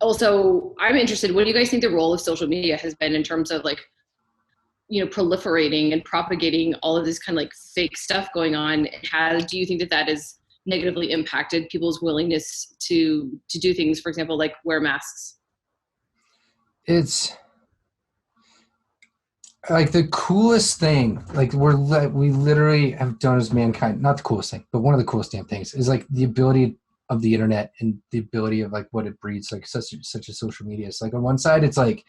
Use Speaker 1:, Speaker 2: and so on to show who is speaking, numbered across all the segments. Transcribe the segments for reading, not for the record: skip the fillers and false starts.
Speaker 1: also, I'm interested, what do you guys think the role of social media has been in terms of like, proliferating and propagating all of this kind of like fake stuff going on? Do you think that that has negatively impacted people's willingness to do things, for example, like wear masks?
Speaker 2: It's like the coolest thing, like we literally have done as mankind, not the coolest thing, but one of the coolest damn things is like the ability of the internet and the ability of like what it breeds, like such a social media. It's like on one side, it's like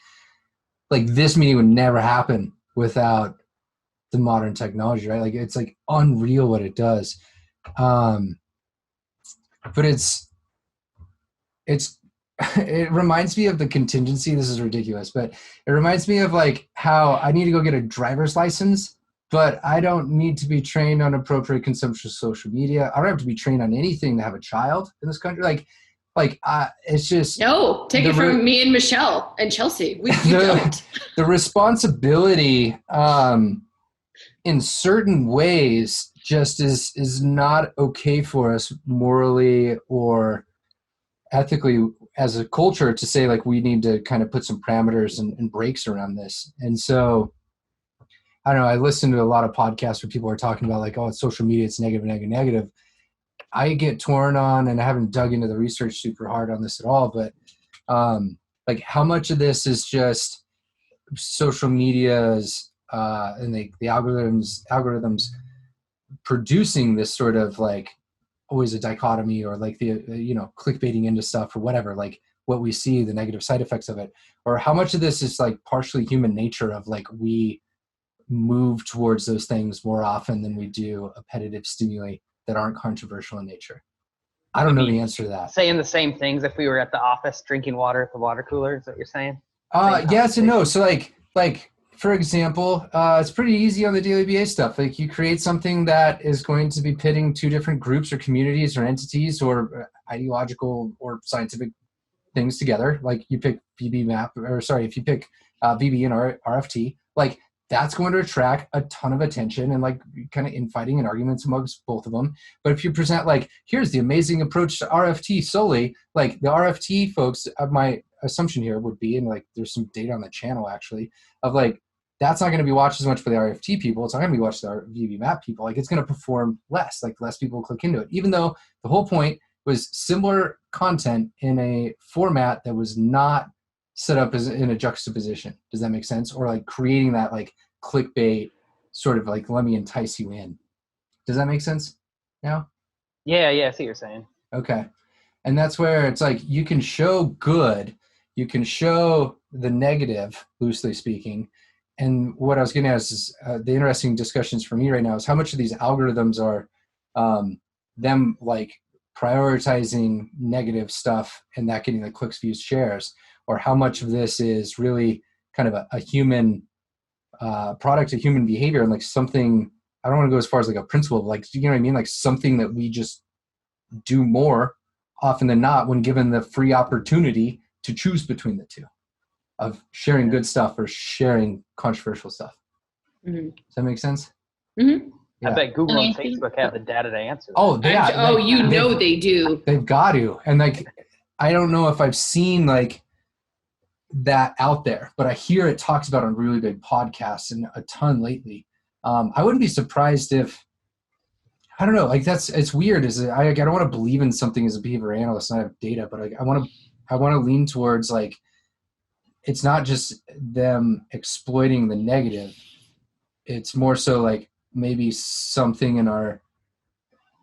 Speaker 2: this meeting would never happen without the modern technology, right? Like it's like unreal what it does. But it's it reminds me of the contingency. This is ridiculous, but it reminds me of like how I need to go get a driver's license, but I don't need to be trained on appropriate consumption of social media. I don't have to be trained on anything to have a child in this country. It's just
Speaker 1: no. Take it from me and Michelle and Chelsea. We don't.
Speaker 2: The responsibility, in certain ways, just is not okay for us morally or ethically as a culture to say like we need to kind of put some parameters and breaks around this. And so I don't know, I listen to a lot of podcasts where people are talking about like, oh, it's social media, it's negative. I get torn on, and I haven't dug into the research super hard on this at all, but like how much of this is just social media's and the algorithms producing this sort of like always a dichotomy, or like the clickbaiting into stuff or whatever, like what we see, the negative side effects of it, or how much of this is like partially human nature of like we move towards those things more often than we do appetitive stimuli that aren't controversial in nature. I don't know the answer to that.
Speaker 3: Saying the same things if we were at the office drinking water at the water cooler, is what you're saying?
Speaker 2: Yes and no. So like for example, it's pretty easy on the daily BA stuff. Like you create something that is going to be pitting two different groups or communities or entities or ideological or scientific things together. Like you pick if you pick VB and RFT, like that's going to attract a ton of attention and like kind of infighting and arguments amongst both of them. But if you present like, here's the amazing approach to RFT solely, like the RFT folks, my assumption here would be, and like there's some data on the channel actually, of like, that's not going to be watched as much for the RFT people. It's not going to be watched by the VB map people. Like it's going to perform less, like less people click into it, even though the whole point was similar content in a format that was not set up as in a juxtaposition. Does that make sense? Or like creating that like clickbait sort of like, let me entice you in. Does that make sense now?
Speaker 3: Yeah, I see what you're saying.
Speaker 2: Okay. And that's where it's like, you can show good, you can show the negative, loosely speaking. And what I was getting at is the interesting discussions for me right now is how much of these algorithms are them like prioritizing negative stuff and that getting the clicks, views, shares, or how much of this is really kind of a human product of human behavior and like something, I don't want to go as far as like a principle, but like, you know what I mean? Like something that we just do more often than not when given the free opportunity to choose between the two of sharing good stuff or sharing controversial stuff. Mm-hmm. Does that make sense?
Speaker 1: Mm-hmm.
Speaker 3: Yeah. I bet Google and Facebook have the data to answer that.
Speaker 2: Oh, yeah.
Speaker 1: They do.
Speaker 2: They've got to. And like, I don't know if I've seen like that out there, but I hear it talks about on really big podcasts and a ton lately. I wouldn't be surprised if, I don't know, like it's weird. I don't want to believe in something as a behavior analyst and I have data, but I want to lean towards like, it's not just them exploiting the negative. It's more so like maybe something in our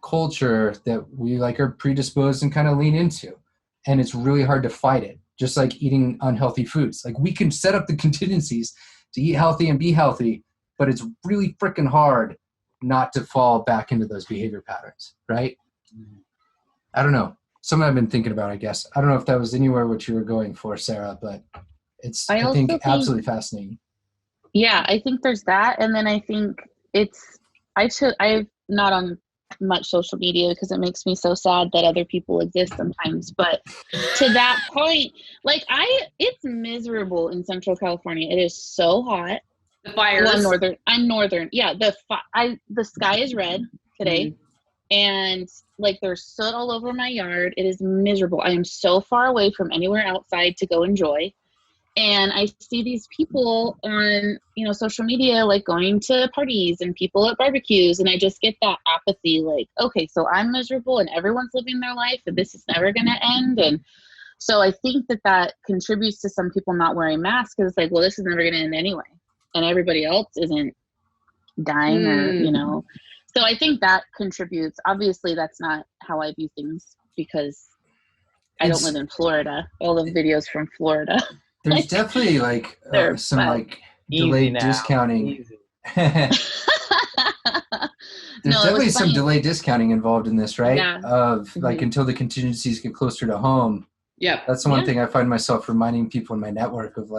Speaker 2: culture that we like are predisposed and kind of lean into. And it's really hard to fight it. Just like eating unhealthy foods. Like we can set up the contingencies to eat healthy and be healthy, but it's really freaking hard not to fall back into those behavior patterns, right? I don't know. Something I've been thinking about, I guess. I don't know if that was anywhere what you were going for, Sarah, but I think absolutely fascinating.
Speaker 4: Yeah, I think there's that. And then I think I'm not on much social media because it makes me so sad that other people exist sometimes. But to that point, like it's miserable in Central California. It is so hot.
Speaker 1: The fires.
Speaker 4: Well, I'm northern. Yeah, the sky is red today. and like there's soot all over my yard. It is miserable. I am so far away from anywhere outside to go enjoy. And I see these people on, social media, like going to parties and people at barbecues. And I just get that apathy, like, okay, so I'm miserable and everyone's living their life and this is never going to end. And so I think that contributes to some people not wearing masks, because it's like, well, this is never going to end anyway. And everybody else isn't dying or. So I think that contributes. Obviously, that's not how I view things, because I don't live in Florida. All the videos from Florida.
Speaker 2: There's definitely some delayed discounting. There's definitely some delayed discounting involved in this, right?
Speaker 4: Yeah.
Speaker 2: Of until the contingencies get closer to home.
Speaker 1: Yeah.
Speaker 2: That's the one thing I find myself reminding people in my network of,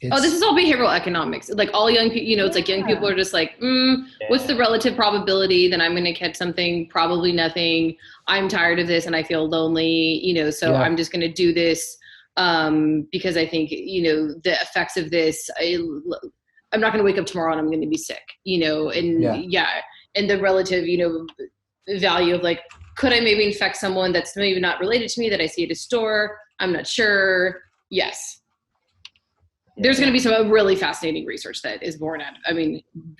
Speaker 1: this is all behavioral economics. Like all young people, it's like young people are just like, what's the relative probability that I'm going to catch something? Probably nothing. I'm tired of this and I feel lonely, so I'm just going to do this because I think, the effects of this, I'm not going to wake up tomorrow and I'm going to be sick, and the relative, value of like, could I maybe infect someone that's maybe not related to me that I see at a store? I'm not sure. Yes. There's going to be some really fascinating research that is born out of,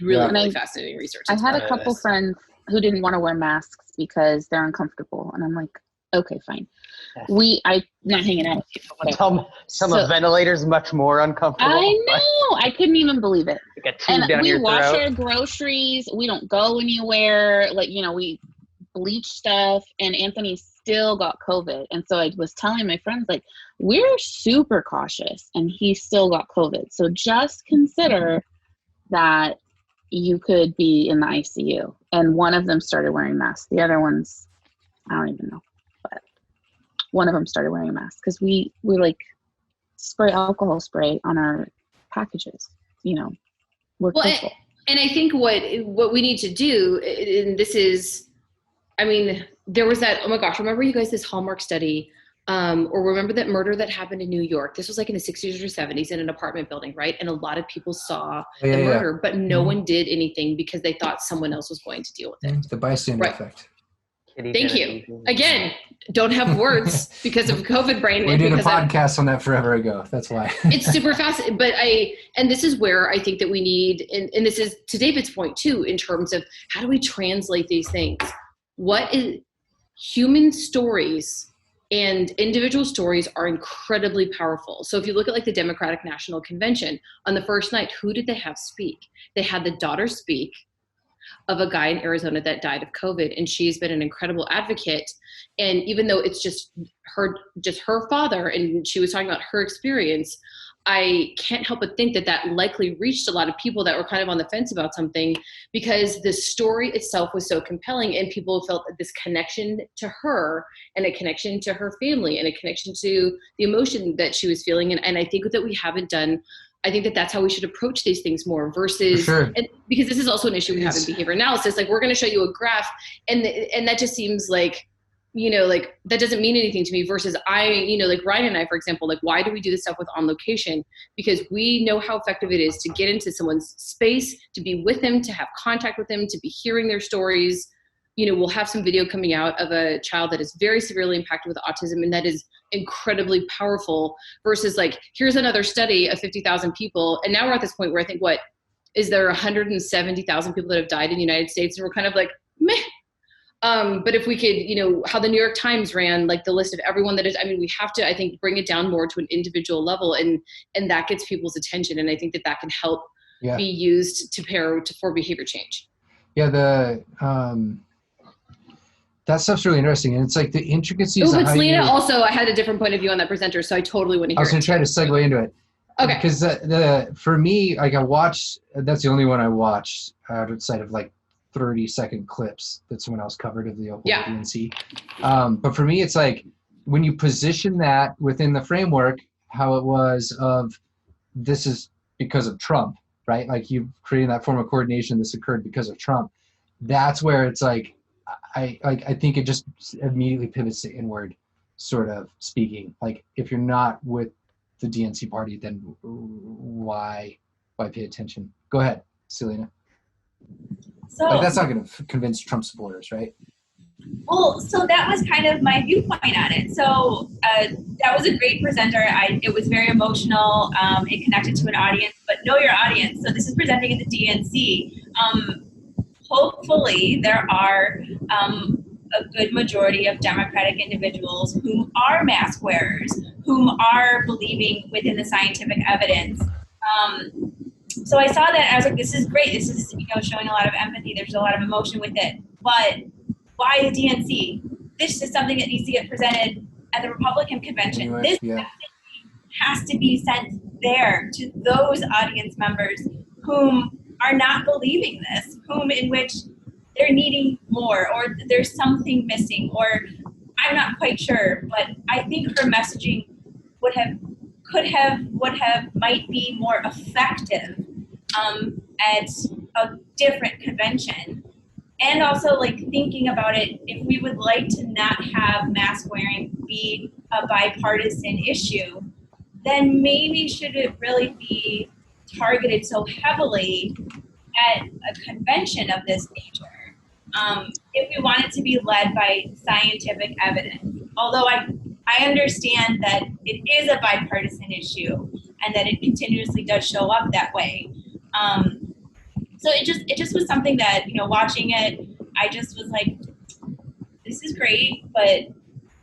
Speaker 1: really fascinating research.
Speaker 4: I had a couple friends who didn't want to wear masks because they're uncomfortable. And I'm like, okay, fine. I'm not hanging out with you.
Speaker 3: Some of ventilators much more uncomfortable.
Speaker 4: I know. I couldn't even believe it.
Speaker 3: Like a tube down your throat.
Speaker 4: We wash our groceries. We don't go anywhere. We bleach stuff. And Anthony still got COVID. And so I was telling my friends, like, we're super cautious and he still got COVID. So just consider that you could be in the ICU. And one of them started wearing masks. The other ones, I don't even know. But one of them started wearing a mask because we spray alcohol spray on our packages. We're careful.
Speaker 1: And I think what we need to do, and this is, there was that, oh my gosh, remember you guys this Hallmark study, or remember that murder that happened in New York? This was like in the 60s or 70s in an apartment building, right? And a lot of people saw the murder, but no one did anything because they thought someone else was going to deal with it.
Speaker 2: The bystander effect.
Speaker 1: Thank you. Again, don't have words because of COVID brain.
Speaker 2: We did a podcast on that forever ago. That's why.
Speaker 1: It's super fast. But and this is where I think that we need, and this is to David's point too, in terms of how do we translate these things? What is human stories and individual stories are incredibly powerful. So if you look at the Democratic National Convention, on the first night, who did they have speak? They had the daughter speak of a guy in Arizona that died of COVID. And she's been an incredible advocate. And even though it's just her father, and she was talking about her experience, I can't help but think that likely reached a lot of people that were kind of on the fence about something, because the story itself was so compelling and people felt this connection to her and a connection to her family and a connection to the emotion that she was feeling. And I think that we haven't done, I think that that's how we should approach these things more versus, and because this is also an issue we have in behavior analysis, we're going to show you a graph and that just seems like, that doesn't mean anything to me versus Ryan and I, for example, why do we do this stuff with On Location? Because we know how effective it is to get into someone's space, to be with them, to have contact with them, to be hearing their stories. We'll have some video coming out of a child that is very severely impacted with autism, and that is incredibly powerful versus here's another study of 50,000 people. And now we're at this point where I think, is there 170,000 people that have died in the United States? And we're kind of meh. But if we could, how the New York Times ran the list of everyone that is, we have to, I think, bring it down more to an individual level, and that gets people's attention. And I think that can help be used for behavior change. Yeah.
Speaker 2: That stuff's really interesting. And it's the intricacies of
Speaker 1: but
Speaker 2: how
Speaker 1: Selena also, I had a different point of view on that presenter. So I totally want to hear it.
Speaker 2: I was going to try to segue into it.
Speaker 1: Okay.
Speaker 2: Because for me, I watched, that's the only one I watched outside of 30-second clips that someone else covered of the Oklahoma DNC. But for me, it's when you position that within the framework, how it was of this is because of Trump, right? You creating that form of coordination, this occurred because of Trump. That's where it's I think it just immediately pivots to inward sort of speaking. If you're not with the DNC party, then why pay attention? Go ahead, Selena.
Speaker 5: So
Speaker 2: Like, that's not going to convince Trump supporters, right?
Speaker 5: well, so that was kind of my viewpoint on it. So that was a great presenter. It was very emotional. It connected to an audience, but know your audience. So this is presenting at the DNC. Hopefully there are a good majority of Democratic individuals who are mask wearers, whom are believing within the scientific evidence. So I saw that and I was like, this is great. This is, showing a lot of empathy. There's a lot of emotion with it. But why the DNC? This is something that needs to get presented at the Republican convention.
Speaker 2: Anyway,
Speaker 5: This
Speaker 2: yeah.
Speaker 5: has to be sent there to those audience members whom are not believing this, in which they're needing more, or there's something missing, or I'm not quite sure. But I think her messaging might be more effective at a different convention. And also, like, thinking about it, if we would like to not have mask wearing be a bipartisan issue, then maybe should it really be targeted so heavily at a convention of this nature? If we want it to be led by scientific evidence, although I understand that it is a bipartisan issue and that it continuously does show up that way. So it just was something that, watching it, I just was like, this is great, but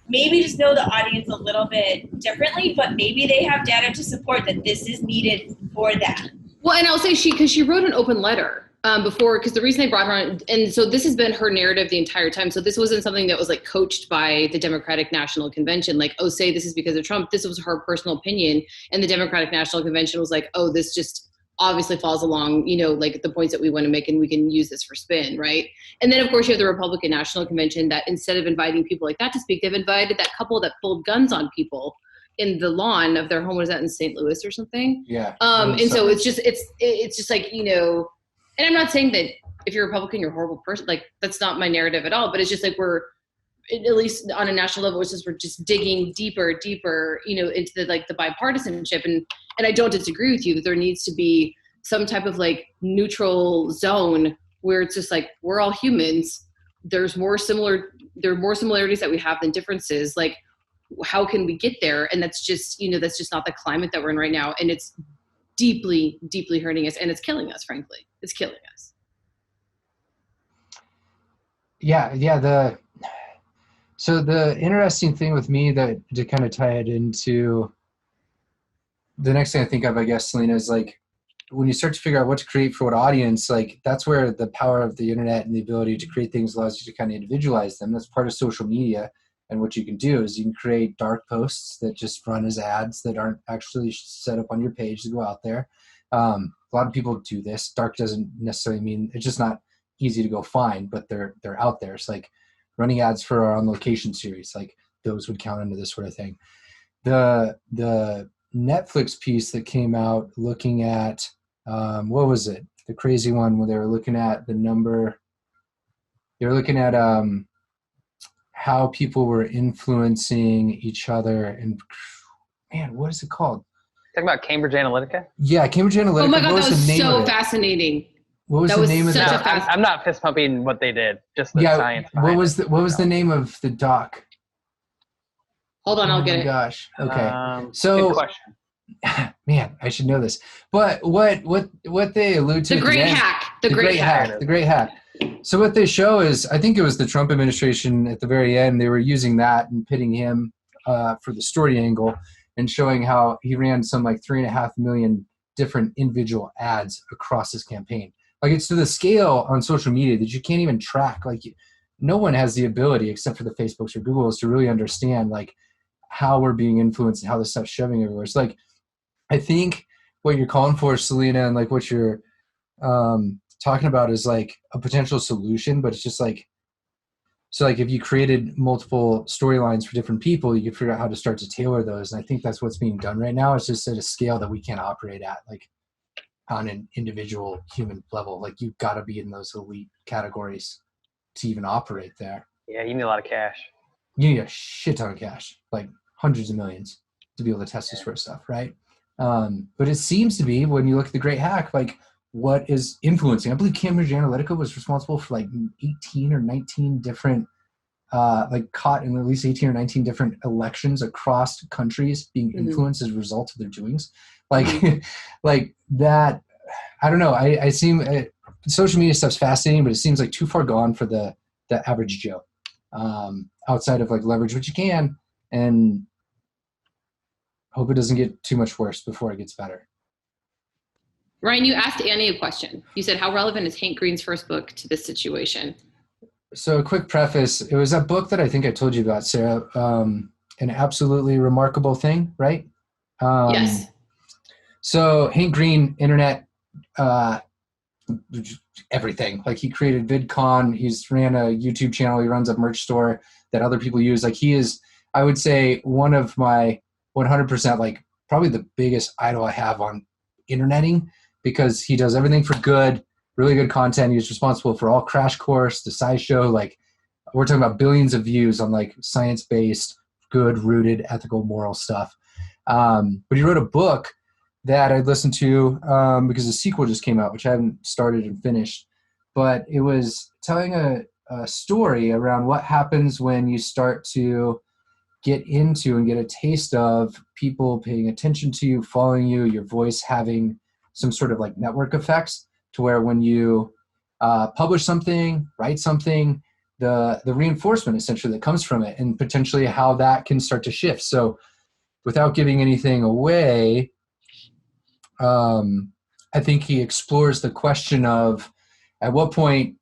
Speaker 5: maybe just know the audience a little bit differently, but maybe they have data to support that this is needed for that.
Speaker 1: Well, and I'll say because she wrote an open letter before, because the reason they brought her on, and so this has been her narrative the entire time. So this wasn't something that was like coached by the Democratic National Convention, like, oh, say this is because of Trump. This was her personal opinion. And the Democratic National Convention was like, oh, this just obviously falls along, like the points that we want to make, and we can use this for spin, right? And then, of course, you have the Republican National Convention that instead of inviting people like that to speak, they've invited that couple that pulled guns on people in the lawn of their home. Was that in St. Louis or something?
Speaker 2: Yeah.
Speaker 1: And so it's just like, and I'm not saying that if you're a Republican, you're a horrible person. Like, that's not my narrative at all. But it's just like we're, at least on a national level, we're just digging deeper, into the bipartisanship. And I don't disagree with you that there needs to be some type of like neutral zone where it's just like, we're all humans. There are more similarities that we have than differences. Like, how can we get there? And that's just not the climate that we're in right now. And it's deeply, deeply hurting us, and it's killing us, frankly. It's killing us.
Speaker 2: Yeah. So the interesting thing with me, that to kind of tie it into the next thing I think of, I guess, Selena, is like, when you start to figure out what to create for what audience, like, that's where the power of the internet and the ability to create things allows you to kind of individualize them. That's part of social media. And what you can do is you can create dark posts that just run as ads that aren't actually set up on your page to go out there. A lot of people do this. Dark doesn't necessarily mean, it's just not easy to go find, but they're out there. It's like running ads for our On Location series, like those would count into this sort of thing. The Netflix piece that came out looking at, what was it? The crazy one where they were looking at the number, they were looking at how people were influencing each other. And man, what is it called?
Speaker 3: Talking about Cambridge Analytica?
Speaker 2: Yeah, Cambridge Analytica.
Speaker 1: Oh my God,
Speaker 2: what
Speaker 1: that was
Speaker 2: the name
Speaker 1: so
Speaker 2: of it?
Speaker 1: fascinating.
Speaker 2: What was the name of
Speaker 1: such
Speaker 2: the
Speaker 1: a fast-
Speaker 3: I'm not fist pumping what they did, just the science.
Speaker 2: What was the name of the doc?
Speaker 1: Hold on, I'll get it.
Speaker 2: Gosh. Okay.
Speaker 3: Good question.
Speaker 2: Man, I should know this. But what they allude to
Speaker 1: The great hack. The great hack.
Speaker 2: The great hack. So what they show is, I think it was the Trump administration at the very end, they were using that and pitting him for the story angle and showing how he ran some like 3.5 million different individual ads across his campaign. Like, it's to the scale on social media that you can't even track. Like, no one has the ability, except for the Facebooks or Googles, to really understand like how we're being influenced and how this stuff's shoving everywhere. It's like, I think what you're calling for, Selena, and like what you're talking about is like a potential solution, but it's just like, so like if you created multiple storylines for different people, you could figure out how to start to tailor those. And I think that's what's being done right now. It's just at a scale that we can't operate at, like on an individual human level. Like, you've got to be in those elite categories to even operate there.
Speaker 3: Yeah, you need a lot of cash.
Speaker 2: You need a shit ton of cash, like hundreds of millions, to be able to test this sort of stuff, right? But it seems to be, when you look at the great hack, like what is influencing. I believe Cambridge Analytica was responsible for like 18 or 19 different, caught in at least 18 or 19 different elections across countries being influenced as a result of their doings. Like, like that, I don't know. I seem, social media stuff's fascinating, but it seems like too far gone for the average Joe, outside of like leverage what you can and hope it doesn't get too much worse before it gets better.
Speaker 1: Ryan, you asked Annie a question. You said, how relevant is Hank Green's first book to this situation?
Speaker 2: So a quick preface, it was that book that I think I told you about, Sarah, An Absolutely Remarkable Thing, right?
Speaker 1: Yes.
Speaker 2: So Hank Green, internet, everything. Like he created VidCon, he's ran a YouTube channel, he runs a merch store that other people use. Like he is, I would say, one of my 100%, like probably the biggest idol I have on interneting, because he does everything for good, really good content. He's responsible for all Crash Course, the SciShow. Like we're talking about billions of views on like science-based, good, rooted, ethical, moral stuff. But he wrote a book that I'd listened to because the sequel just came out, which I haven't started and finished. But it was telling a story around what happens when you start to get into and get a taste of people paying attention to you, following you, your voice having some sort of like network effects, to where when you publish something, write something, the reinforcement essentially that comes from it, and potentially how that can start to shift. So without giving anything away, I think he explores the question of at what point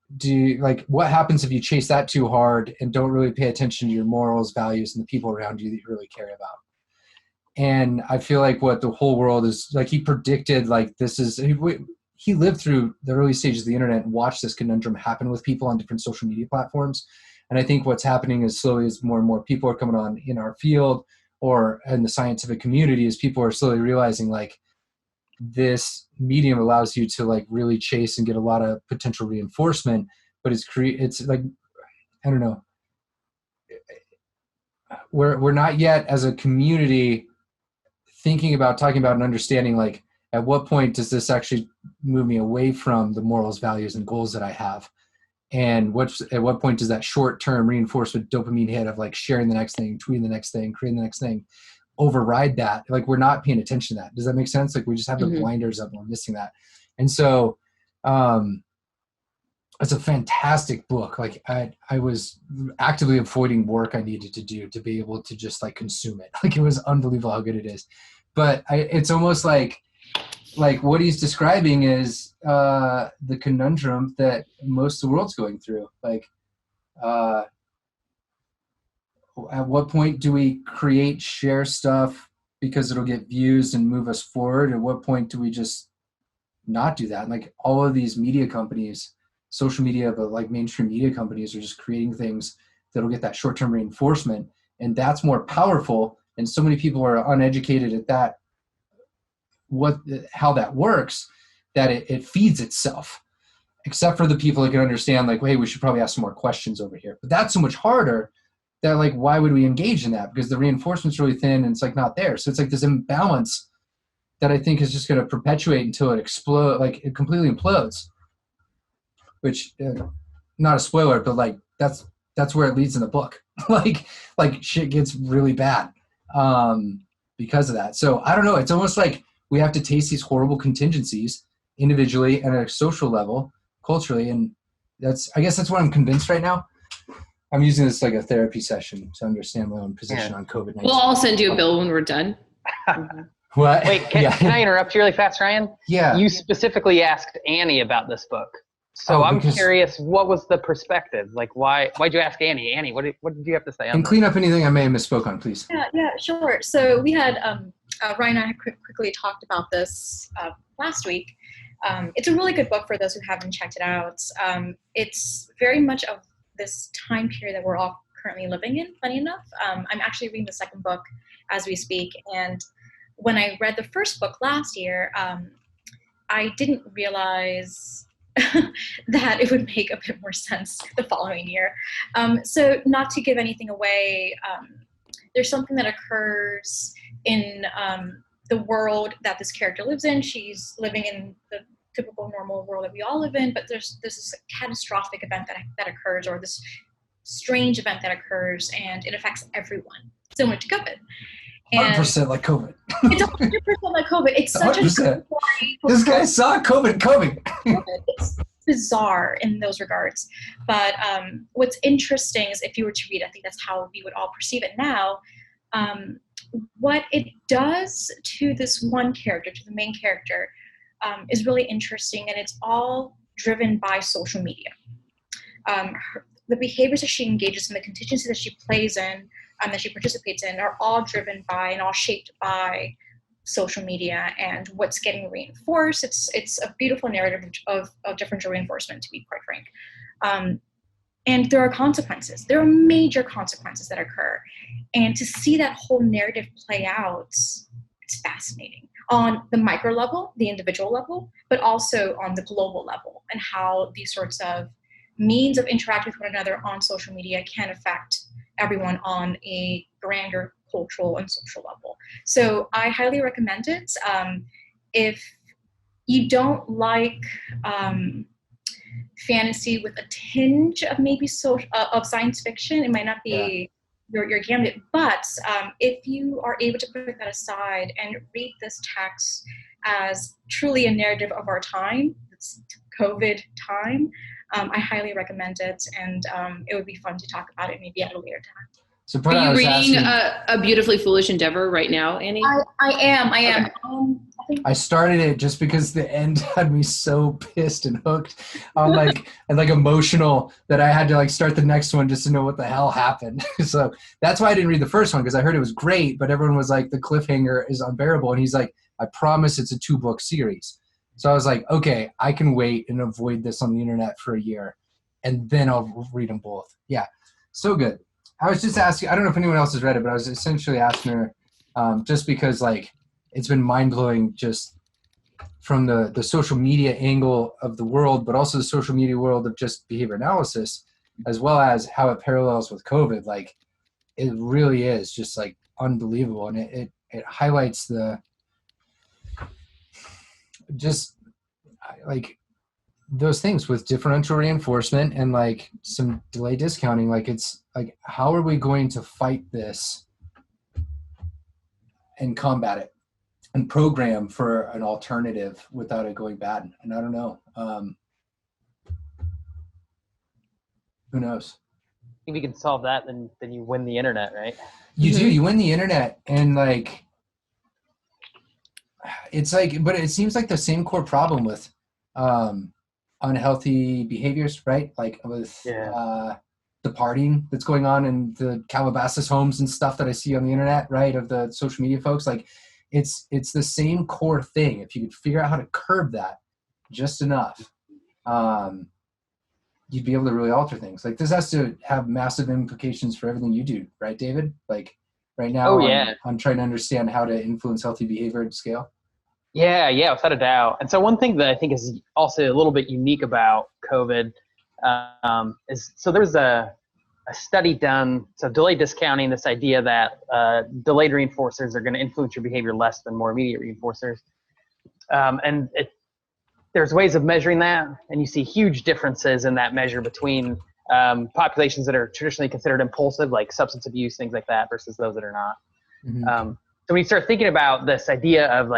Speaker 2: what happens if you chase that too hard and don't really pay attention to your morals, values, and the people around you that you really care about. And I feel like what the whole world is like, he predicted like he lived through the early stages of the internet and watched this conundrum happen with people on different social media platforms. And I think what's happening is slowly, as more and more people are coming on in our field or in the scientific community, is people are slowly realizing like this medium allows you to like really chase and get a lot of potential reinforcement, but it's like, I don't know. We're not yet as a community thinking about, talking about, and understanding like at what point does this actually move me away from the morals, values, and goals that I have, and at what point does that short-term reinforcement dopamine hit of like sharing the next thing, tweeting the next thing, creating the next thing, override that? Like we're not paying attention to that. Does that make sense? Like we just have the blinders up and we're missing that. And so it's a fantastic book. Like I was actively avoiding work I needed to do to be able to just like consume it. Like it was unbelievable how good it is. But it's almost like what he's describing is the conundrum that most of the world's going through. Like at what point do we share stuff because it'll get views and move us forward? At what point do we just not do that? And like all of these media companies, social media, but like mainstream media companies are just creating things that'll get that short-term reinforcement. And that's more powerful. And so many people are uneducated at that, how that works, that it feeds itself, except for the people that can understand like, hey, we should probably ask some more questions over here. But that's so much harder that like, why would we engage in that? Because the reinforcement's really thin and it's like not there. So it's like this imbalance that I think is just going to perpetuate until it explodes, like it completely implodes, which not a spoiler, but like that's where it leads in the book. like shit gets really bad because of that. So I don't know. It's almost like we have to taste these horrible contingencies individually and at a social level, culturally. And I guess that's what I'm convinced right now. I'm using this like a therapy session to understand my own position on COVID-19.
Speaker 1: We'll all send you a bill when we're done.
Speaker 2: What?
Speaker 3: Wait, can I interrupt you really fast, Ryan?
Speaker 2: Yeah.
Speaker 3: You specifically asked Annie about this book. So I'm curious, what was the perspective? Like, why'd you ask Annie? Annie, what did you have to say on
Speaker 2: and
Speaker 3: this?
Speaker 2: Clean up anything I may have misspoke on, please.
Speaker 6: Yeah, sure. So we had, Ryan and I had quickly talked about this last week. It's a really good book for those who haven't checked it out. It's very much of this time period that we're all currently living in, funny enough. I'm actually reading the second book as we speak. And when I read the first book last year, I didn't realize that it would make a bit more sense the following year. So not to give anything away, there's something that occurs in the world that this character lives in. She's living in the typical normal world that we all live in, but there's this catastrophic event that occurs, or this strange event that occurs, and it affects everyone, similar to COVID.
Speaker 2: 100% like COVID.
Speaker 6: It's 100% like COVID. It's such
Speaker 2: 100%. This guy saw COVID coming.
Speaker 6: It's bizarre in those regards. But what's interesting is if you were to read, I think that's how we would all perceive it now, what it does to this one character, to the main character, is really interesting, and it's all driven by social media. The behaviors that she engages in, the contingencies that she plays in, that she participates in, are all driven by and all shaped by social media and what's getting reinforced. It's a beautiful narrative of differential reinforcement, to be quite frank. And there are consequences. There are major consequences that occur. And to see that whole narrative play out, it's fascinating. On the micro level, the individual level, but also on the global level, and how these sorts of means of interacting with one another on social media can affect everyone on a grander cultural and social level. So I highly recommend it. If you don't like fantasy with a tinge of maybe of science fiction, it might not be your gambit. But if you are able to put that aside and read this text as truly a narrative of our time, it's COVID time, I highly recommend it, and it would be fun to talk about it maybe at a later time.
Speaker 2: So
Speaker 1: are you reading a Beautifully Foolish Endeavor right now, Annie?
Speaker 6: I am.
Speaker 1: Okay.
Speaker 2: I started it just because the end had me so pissed and hooked on and emotional that I had to start the next one just to know what the hell happened. So that's why I didn't read the first one, because I heard it was great, but everyone was like, the cliffhanger is unbearable. And he's like, I promise it's a 2-book series. So I was like, okay, I can wait and avoid this on the internet for a year, and then I'll read them both. Yeah, so good. I was just asking, I don't know if anyone else has read it, but I was essentially asking her just because it's been mind-blowing just from the social media angle of the world, but also the social media world of just behavior analysis, as well as how it parallels with COVID. It really is just unbelievable. And it highlights those things with differential reinforcement and some delay discounting. It's how are we going to fight this and combat it and program for an alternative without it going bad? And I don't know. Who knows?
Speaker 3: If you can solve that, then you win the internet, right?
Speaker 2: You do. You win the internet, and it's but it seems like the same core problem with unhealthy behaviors, right? With the partying that's going on in the Calabasas homes and stuff that I see on the internet, right? Of the social media folks, it's the same core thing. If you could figure out how to curb that just enough, you'd be able to really alter things. This has to have massive implications for everything you do, right, David? Right now, I'm trying to understand how to influence healthy behavior at scale.
Speaker 3: Yeah, without a doubt. And so one thing that I think is also a little bit unique about COVID is, so there's a study done, so delay discounting, this idea that delayed reinforcers are going to influence your behavior less than more immediate reinforcers. And there's ways of measuring that, and you see huge differences in that measure between populations that are traditionally considered impulsive, like substance abuse, things like that, versus those that are not.
Speaker 2: Mm-hmm.
Speaker 3: So when you start thinking about this idea of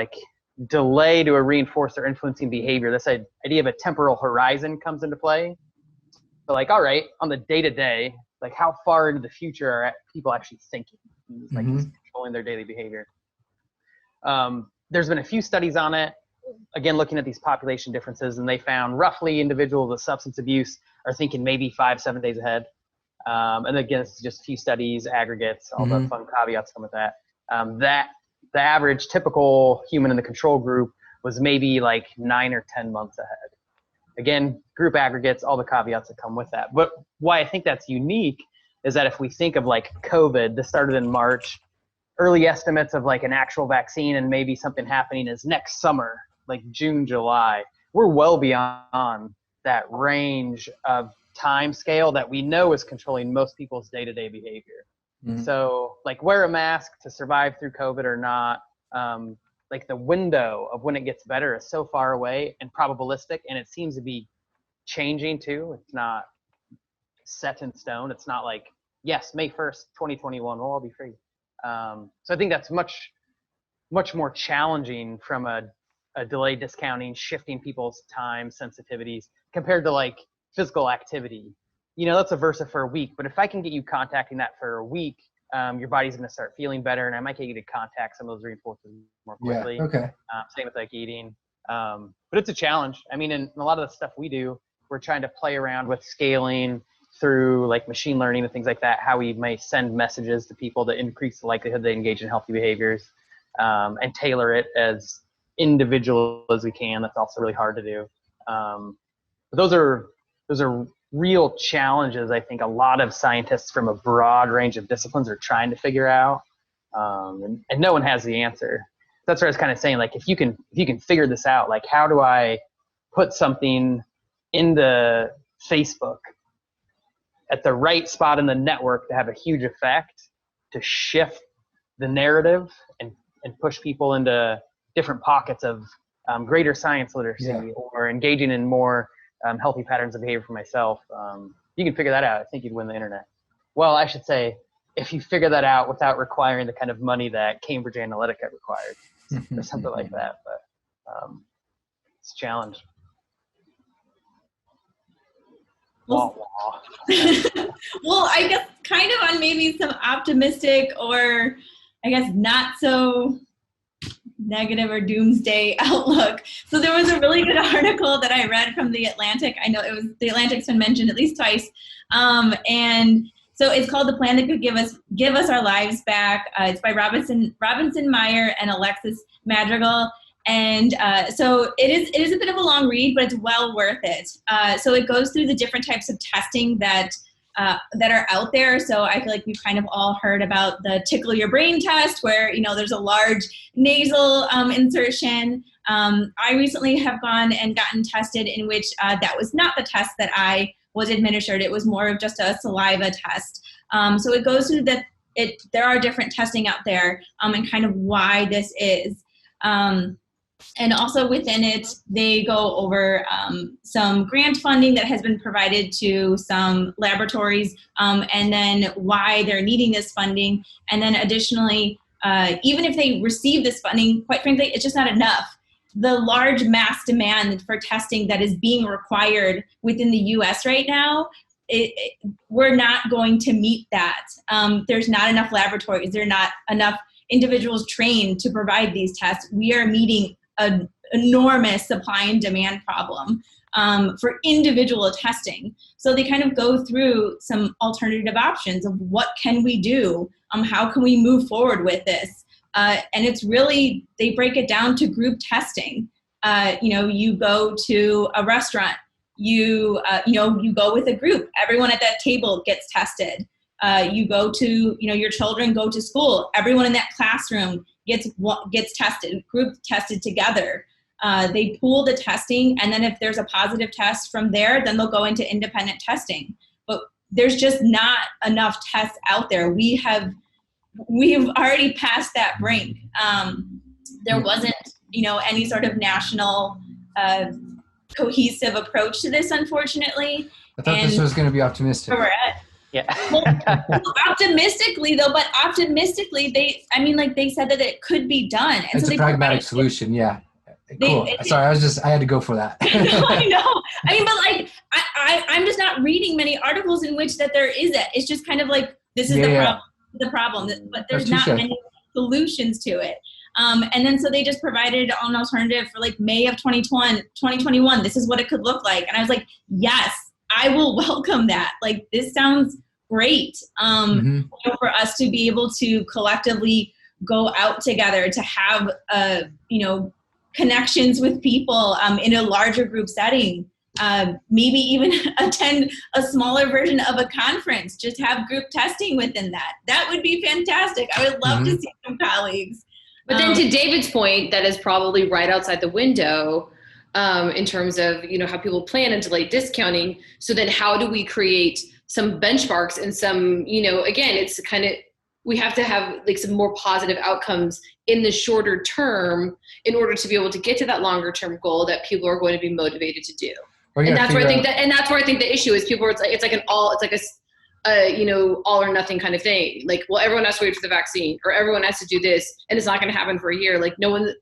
Speaker 3: delay to a reinforcer influencing behavior, this idea of a temporal horizon comes into play. So all right, on the day-to-day, how far into the future are people actually thinking, controlling their daily behavior? There's been a few studies on it, again, looking at these population differences, and they found roughly individuals with substance abuse are thinking maybe 5-7 days ahead. And again, it's just a few studies, aggregates, all the fun caveats come with that. The average typical human in the control group was maybe 9 or 10 months ahead. Again, group aggregates, all the caveats that come with that. But why I think that's unique is that if we think of COVID, this started in March, early estimates of an actual vaccine and maybe something happening is next summer, June, July. We're well beyond that range of time scale that we know is controlling most people's day-to-day behavior. Mm-hmm. So wear a mask to survive through COVID or not, like the window of when it gets better is so far away and probabilistic, and it seems to be changing too. It's not set in stone. It's not like, yes, May 1st, 2021, we'll all be free. So I think that's much more challenging from a delay discounting, shifting people's time sensitivities compared to like physical activity. You know, that's a Versa for a week, but if I can get you contacting that for a week, your body's going to start feeling better, and I might get you to contact some of those reinforcers more quickly.
Speaker 2: Yeah, okay.
Speaker 3: Same with like eating. But it's a challenge. I mean, in a lot of the stuff we do, we're trying to play around with scaling through like machine learning and things like that, how we may send messages to people to increase the likelihood they engage in healthy behaviors, and tailor it as individual as we can. That's also really hard to do. But those are real challenges I think a lot of scientists from a broad range of disciplines are trying to figure out, and no one has the answer. That's what I was kind of saying, like if you can figure this out, like how do I put something into Facebook at the right spot in the network to have a huge effect to shift the narrative and push people into different pockets of greater science literacy, or engaging in more healthy patterns of behavior for myself. You can figure that out. I think you'd win the internet. Well, I should say, if you figure that out without requiring the kind of money that Cambridge Analytica required, or something like that. But it's a challenge.
Speaker 5: Well, I guess kind of on maybe some optimistic, or I guess not so negative or doomsday outlook. So there was a really good article that I read from The Atlantic. I know it was The Atlantic's been mentioned at least twice. And so it's called The Plan That Could Give Us Our Lives Back. It's by Robinson Meyer and Alexis Madrigal. And so it is a bit of a long read, but it's well worth it. So it goes through the different types of testing that are out there. So I feel like we've kind of all heard about the Tickle Your Brain test, where there's a large nasal insertion. I recently have gone and gotten tested in which that was not the test that I was administered. It was more of just a saliva test. So it goes through that. There are different testing out there, and kind of why this is. And also within it, they go over some grant funding that has been provided to some laboratories, and then why they're needing this funding. And then additionally, even if they receive this funding, quite frankly, it's just not enough. The large mass demand for testing that is being required within the US right now, we're not going to meet that. There's not enough laboratories. There are not enough individuals trained to provide these tests. We are meeting an enormous supply and demand problem for individual testing. So they kind of go through some alternative options of what can we do? How can we move forward with this? And it's really, they break it down to group testing. You go to a restaurant, you go with a group. Everyone at that table gets tested. You go to, your children go to school. Everyone in that classroom gets tested, group tested together. They pool the testing, and then if there's a positive test from there, then they'll go into independent testing. But there's just not enough tests out there. We've already passed that brink. There wasn't, any sort of national cohesive approach to this, unfortunately.
Speaker 2: I thought this was going to be optimistic.
Speaker 5: Where we're at.
Speaker 3: Yeah.
Speaker 5: Optimistically, they said that it could be done. And
Speaker 2: it's a pragmatic solution, yeah. Cool. Sorry, I had to go for that.
Speaker 5: I know. I mean, but I'm just not reading many articles in which that there is it. It's just kind of like, this is the problem, but there's not many solutions to it. And then so they just provided an alternative for like May of 2021. This is what it could look like. And I was like, yes, I will welcome that. Like, this sounds great. For us to be able to collectively go out together, to have, connections with people in a larger group setting, maybe even attend a smaller version of a conference, just have group testing within that. That would be fantastic. I would love to see some colleagues.
Speaker 1: But then to David's point, that is probably right outside the window in terms of, how people plan and delay discounting. So then how do we create some benchmarks and some, again, it's kind of we have to have like some more positive outcomes in the shorter term in order to be able to get to that longer term goal that people are going to be motivated to do. And that's where I think the issue is people, it's like a you know, all or nothing kind of thing. Like, well, everyone has to wait for the vaccine, or everyone has to do this, and it's not going to happen for a year. Like, no one,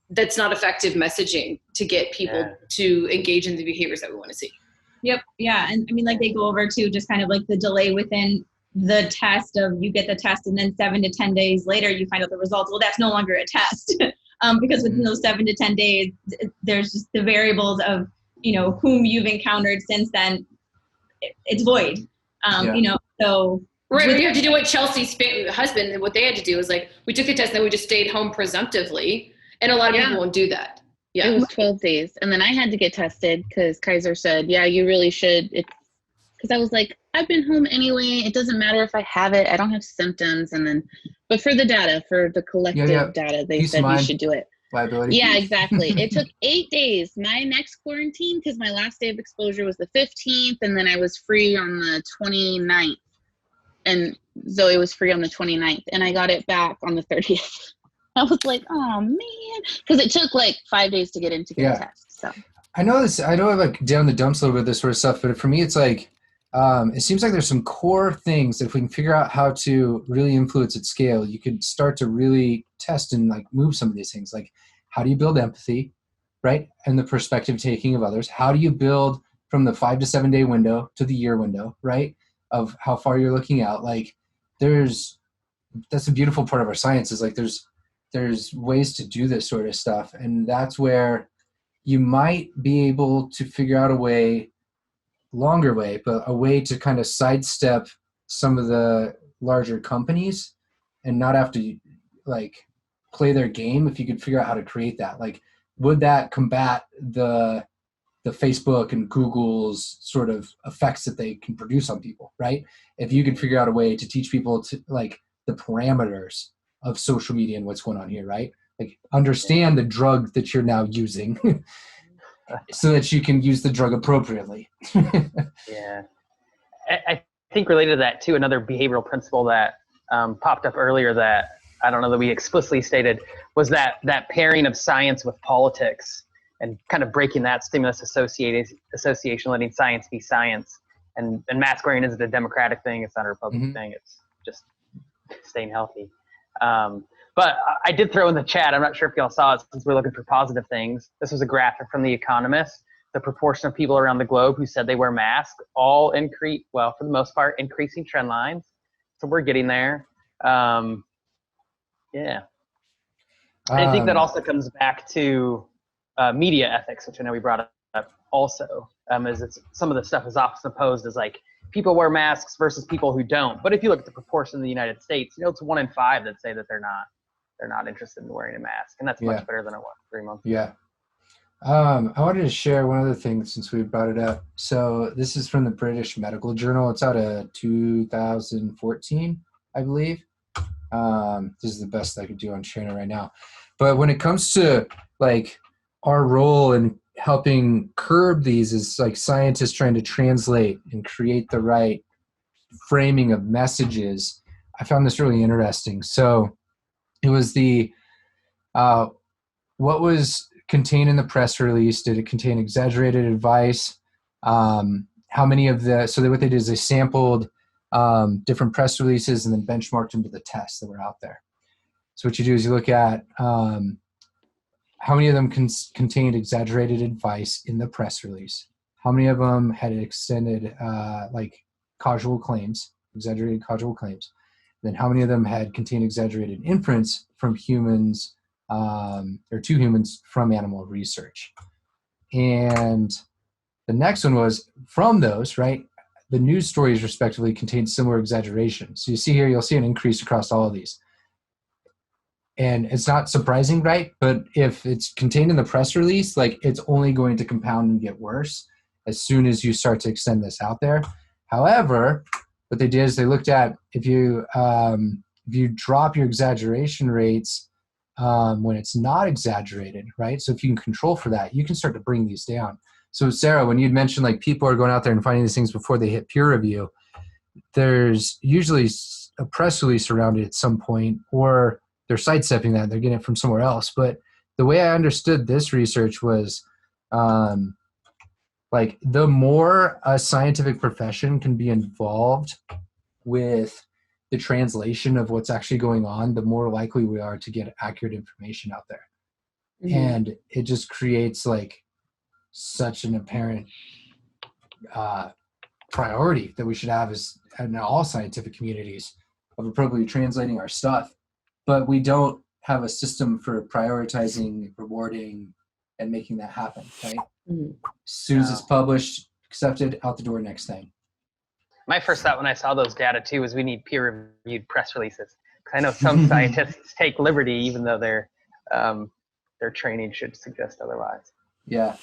Speaker 1: that's not effective messaging to get people to engage in the behaviors that we want to see.
Speaker 5: Yep. Yeah. And I mean, like they go over to just kind of like the delay within the test of you get the test and then 7 to 10 days later you find out the results. Well, that's no longer a test because within those 7 to 10 days, there's just the variables of, you know, whom you've encountered since then. It's void. You know, so.
Speaker 1: Right. We have to do what Chelsea's husband, and what they had to do was like, we took the test and then we just stayed home presumptively. And a lot of people won't do that. Yeah.
Speaker 4: It was 12 days. And then I had to get tested because Kaiser said, yeah, you really should. Because I was like, I've been home anyway. It doesn't matter if I have it. I don't have symptoms. And then, but for the data, for the collective data, they said you should do it.
Speaker 2: Liability.
Speaker 4: Yeah, exactly. It took 8 days. My next quarantine, because my last day of exposure was the 15th, and then I was free on the 29th. And Zoe was free on the 29th, and I got it back on the 30th. I was like, oh man, because it took like 5 days to get in to get a test. So
Speaker 2: I know I'm like down the dumps a little bit with this sort of stuff, but for me, it's like, it seems like there's some core things that if we can figure out how to really influence at scale, you could start to really test and like move some of these things. Like, how do you build empathy, right? And the perspective taking of others. How do you build from the 5 to 7 day window to the year window, right? Of how far you're looking out. Like, that's a beautiful part of our science is like, there's ways to do this sort of stuff. And that's where you might be able to figure out longer way, but a way to kind of sidestep some of the larger companies and not have to like play their game. If you could figure out how to create that, like, would that combat the Facebook and Google's sort of effects that they can produce on people, right? If you could figure out a way to teach people to like the parameters of social media and what's going on here, right? Like, understand the drug that you're now using so that you can use the drug appropriately.
Speaker 3: Yeah. I think related to that too, another behavioral principle that popped up earlier that I don't know that we explicitly stated was that pairing of science with politics and kind of breaking that stimulus association, letting science be science. And mask wearing isn't a Democratic thing. It's not a Republican thing. It's just staying healthy. But I did throw in the chat, I'm not sure if y'all saw it since we're looking for positive things. This was a graphic from The Economist. The proportion of people around the globe who said they wear masks all increase, well, for the most part, increasing trend lines. So we're getting there. Yeah. I think that also comes back to media ethics, which I know we brought up also, is it's, some of the stuff is often opposed as like people wear masks versus people who don't. But if you look at the proportion in the United States, you know, it's 1 in 5 that say that they're not interested in wearing a mask. And that's much better than it was 3 months ago.
Speaker 2: Yeah. I wanted to share one other thing since we brought it up. So this is from the British Medical Journal. It's out of 2014, I believe. This is the best I could do on sharing it right now. But when it comes to like our role in helping curb these as like scientists trying to translate and create the right framing of messages, I found this really interesting. So it was what was contained in the press release. Did it contain exaggerated advice? How many of what they did is they sampled different press releases and then benchmarked them to the tests that were out there. So what you do is you look at how many of them contained exaggerated advice in the press release, how many of them had extended like causal claims, exaggerated causal claims, then how many of them had contained exaggerated inference from humans or to humans from animal research. And the next one was from those, right? The news stories respectively contained similar exaggerations. So you see here, you'll see an increase across all of these. And it's not surprising, right? But if it's contained in the press release, like it's only going to compound and get worse as soon as you start to extend this out there. However, what they did is they looked at if you drop your exaggeration rates when it's not exaggerated, right? So if you can control for that, you can start to bring these down. So Sarah, when you'd mentioned like people are going out there and finding these things before they hit peer review, there's usually a press release around it at some point, or they're sidestepping that, they're getting it from somewhere else. But the way I understood this research was like the more a scientific profession can be involved with the translation of what's actually going on, the more likely we are to get accurate information out there. Mm-hmm. And it just creates like such an apparent priority that we should have as in all scientific communities of appropriately translating our stuff. But we don't have a system for prioritizing, rewarding, and making that happen, right? Mm-hmm. As soon as it's published, accepted, out the door, next thing.
Speaker 3: My first thought when I saw those data too was we need peer-reviewed press releases. Because I know some scientists take liberty even though their training should suggest otherwise.
Speaker 2: Yeah.